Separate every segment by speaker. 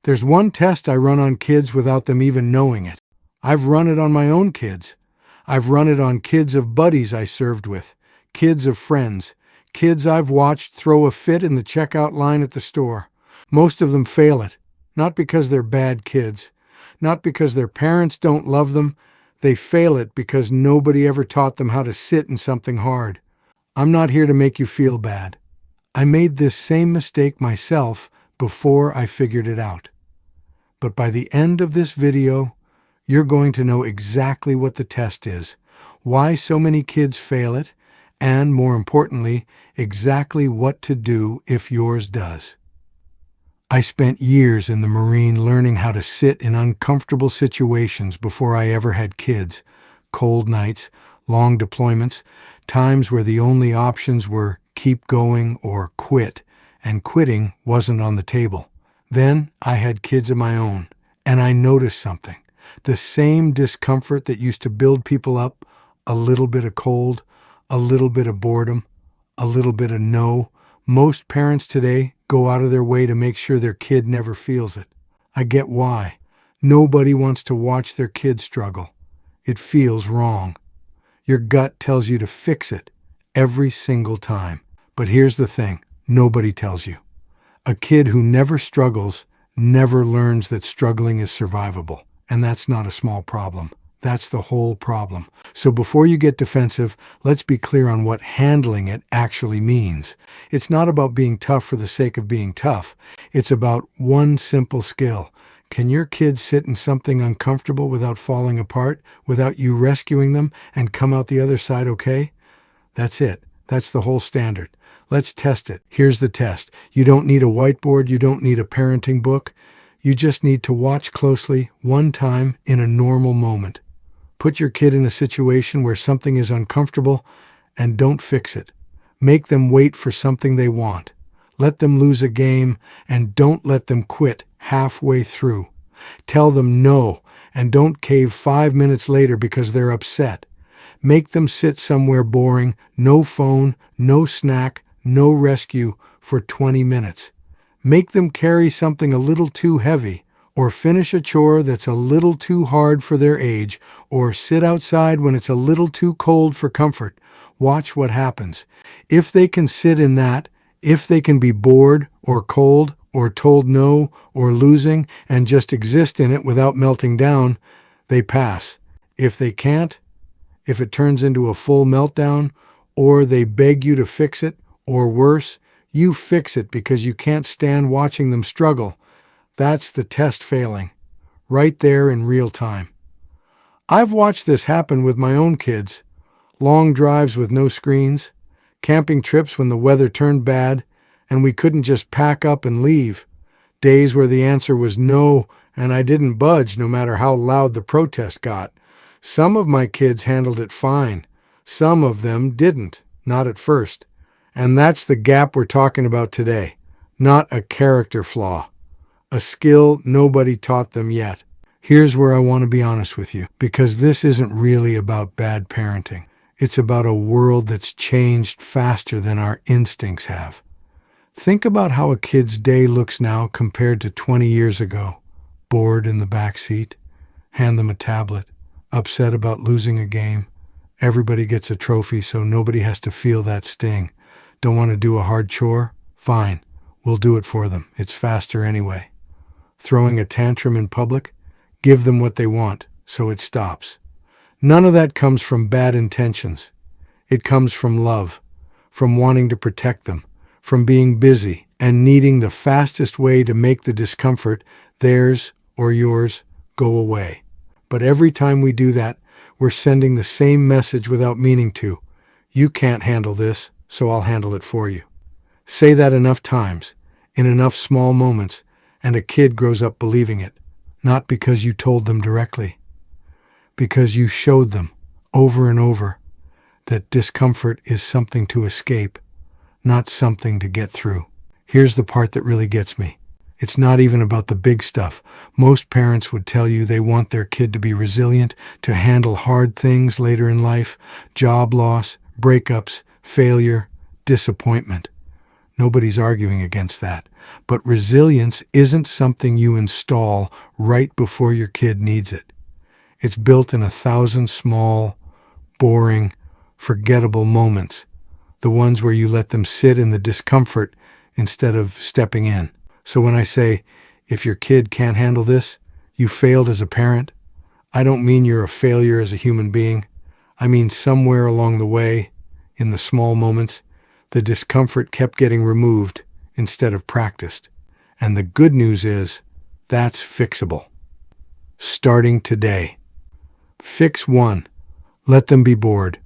Speaker 1: There's one test I run on kids without them even knowing it. I've run it on my own kids. I've run it on kids of buddies I served with, kids of friends, kids I've watched throw a fit in the checkout line at the store. Most of them fail it, not because they're bad kids, not because their parents don't love them. They fail it because nobody ever taught them how to sit in something hard. I'm not here to make you feel bad. I made this same mistake myself before I figured it out. But by the end of this video, you're going to know exactly what the test is, why so many kids fail it, and more importantly, exactly what to do if yours does. I spent years in the Marine learning how to sit in uncomfortable situations before I ever had kids. Cold nights, long deployments, times where the only options were keep going or quit, and quitting wasn't on the table. Then I had kids of my own, and I noticed something. The same discomfort that used to build people up, a little bit of cold, a little bit of boredom, a little bit of no. Most parents today go out of their way to make sure their kid never feels it. I get why. Nobody wants to watch their kid struggle. It feels wrong. Your gut tells you to fix it every single time. But here's the thing, nobody tells you. A kid who never struggles never learns that struggling is survivable. And that's not a small problem. That's the whole problem. So before you get defensive, let's be clear on what handling it actually means. It's not about being tough for the sake of being tough. It's about one simple skill. Can your kids sit in something uncomfortable without falling apart, without you rescuing them, and come out the other side okay? That's it. That's the whole standard. Let's test it. Here's the test. You don't need a whiteboard. You don't need a parenting book. You just need to watch closely one time in a normal moment. Put your kid in a situation where something is uncomfortable and don't fix it. Make them wait for something they want. Let them lose a game and don't let them quit halfway through. Tell them no and don't cave 5 minutes later because they're upset. Make them sit somewhere boring, no phone, no snack, no rescue for 20 minutes. Make them carry something a little too heavy, or finish a chore that's a little too hard for their age, or sit outside when it's a little too cold for comfort. Watch what happens. If they can sit in that, if they can be bored or cold or told no or losing and just exist in it without melting down, they pass. If they can't, if it turns into a full meltdown, or they beg you to fix it, or worse, you fix it because you can't stand watching them struggle. That's the test failing, right there in real time. I've watched this happen with my own kids. Long drives with no screens, camping trips when the weather turned bad, and we couldn't just pack up and leave. Days where the answer was no, and I didn't budge no matter how loud the protest got. Some of my kids handled it fine. Some of them didn't, not at first. And that's the gap we're talking about today, not a character flaw, a skill nobody taught them yet. Here's where I want to be honest with you, because this isn't really about bad parenting. It's about a world that's changed faster than our instincts have. Think about how a kid's day looks now compared to 20 years ago. Bored in the back seat, hand them a tablet, upset about losing a game. Everybody gets a trophy so nobody has to feel that sting. Don't want to do a hard chore? Fine, we'll do it for them. It's faster anyway. Throwing a tantrum in public? Give them what they want, so it stops. None of that comes from bad intentions. It comes from love, from wanting to protect them, from being busy and needing the fastest way to make the discomfort, theirs or yours, go away. But every time we do that, we're sending the same message without meaning to. You can't handle this, so I'll handle it for you. Say that enough times, in enough small moments, and a kid grows up believing it, not because you told them directly, because you showed them over and over that discomfort is something to escape, not something to get through. Here's the part that really gets me. It's not even about the big stuff. Most parents would tell you they want their kid to be resilient, to handle hard things later in life, job loss, breakups, failure, disappointment. Nobody's arguing against that. But resilience isn't something you install right before your kid needs it. It's built in 1,000 small, boring, forgettable moments. The ones where you let them sit in the discomfort instead of stepping in. So when I say, if your kid can't handle this, you failed as a parent, I don't mean you're a failure as a human being. I mean somewhere along the way, in the small moments, the discomfort kept getting removed instead of practiced. And the good news is, that's fixable. Starting today. Fix 1. Let them be bored.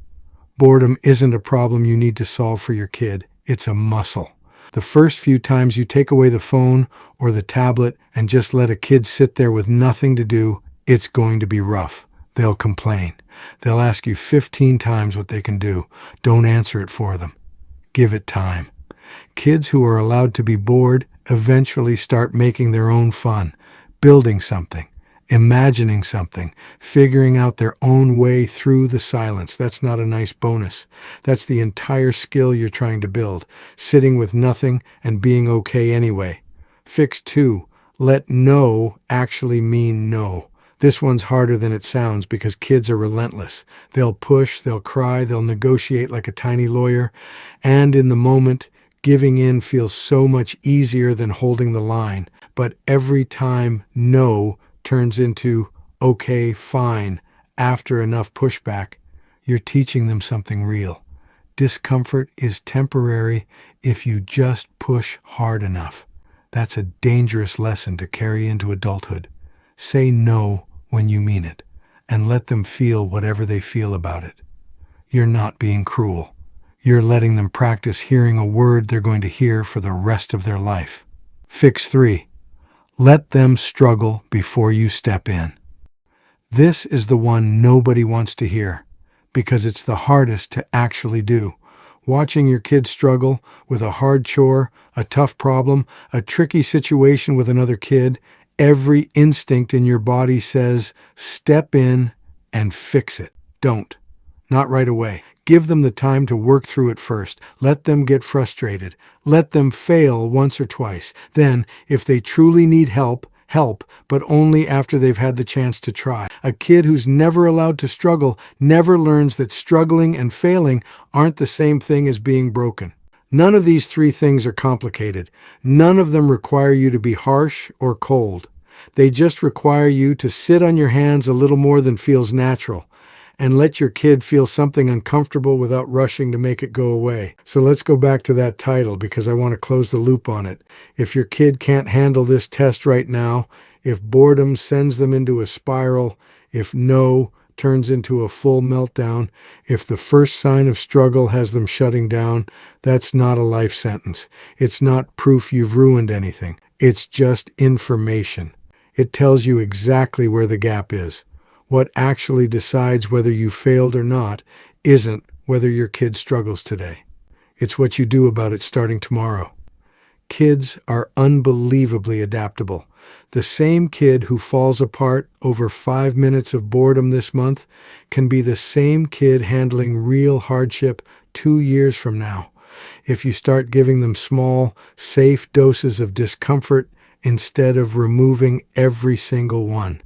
Speaker 1: Boredom isn't a problem you need to solve for your kid. It's a muscle. The first few times you take away the phone or the tablet and just let a kid sit there with nothing to do, it's going to be rough. They'll complain. They'll ask you 15 times what they can do. Don't answer it for them. Give it time. Kids who are allowed to be bored eventually start making their own fun, building something, imagining something, figuring out their own way through the silence. That's not a nice bonus. That's the entire skill you're trying to build, sitting with nothing and being okay anyway. Fix 2. Let no actually mean no. This one's harder than it sounds because kids are relentless. They'll push, they'll cry, they'll negotiate like a tiny lawyer, and in the moment, giving in feels so much easier than holding the line. But every time no turns into okay, fine, after enough pushback, you're teaching them something real. Discomfort is temporary if you just push hard enough. That's a dangerous lesson to carry into adulthood. Say no when you mean it, and let them feel whatever they feel about it. You're not being cruel. You're letting them practice hearing a word they're going to hear for the rest of their life. Fix 3. Let them struggle before you step in. This is the one nobody wants to hear, because it's the hardest to actually do. Watching your kids struggle with a hard chore, a tough problem, a tricky situation with another kid, every instinct in your body says, step in and fix it. Don't. Not right away. Give them the time to work through it first. Let them get frustrated. Let them fail once or twice. Then, if they truly need help, but only after they've had the chance to try. A kid who's never allowed to struggle never learns that struggling and failing aren't the same thing as being broken. None of these 3 things are complicated. None of them require you to be harsh or cold. They just require you to sit on your hands a little more than feels natural, and let your kid feel something uncomfortable without rushing to make it go away. So let's go back to that title because I want to close the loop on it. If your kid can't handle this test right now, if boredom sends them into a spiral, if no turns into a full meltdown, if the first sign of struggle has them shutting down, that's not a life sentence. It's not proof you've ruined anything. It's just information. It tells you exactly where the gap is. What actually decides whether you failed or not isn't whether your kid struggles today. It's what you do about it starting tomorrow. Kids are unbelievably adaptable. The same kid who falls apart over 5 minutes of boredom this month can be the same kid handling real hardship 2 years from now. If you start giving them small, safe doses of discomfort instead of removing every single one.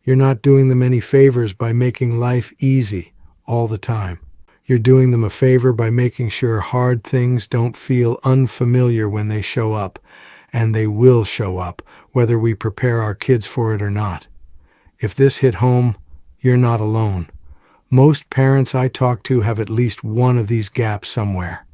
Speaker 1: You're not doing them any favors by making life easy all the time. You're doing them a favor by making sure hard things don't feel unfamiliar when they show up, and they will show up, whether we prepare our kids for it or not. If this hit home, you're not alone. Most parents I talk to have at least one of these gaps somewhere.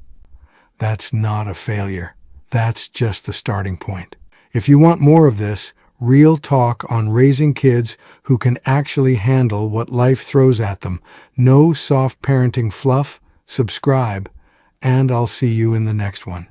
Speaker 1: That's not a failure. That's just the starting point. If you want more of this, real talk on raising kids who can actually handle what life throws at them, no soft parenting fluff, subscribe, and I'll see you in the next one.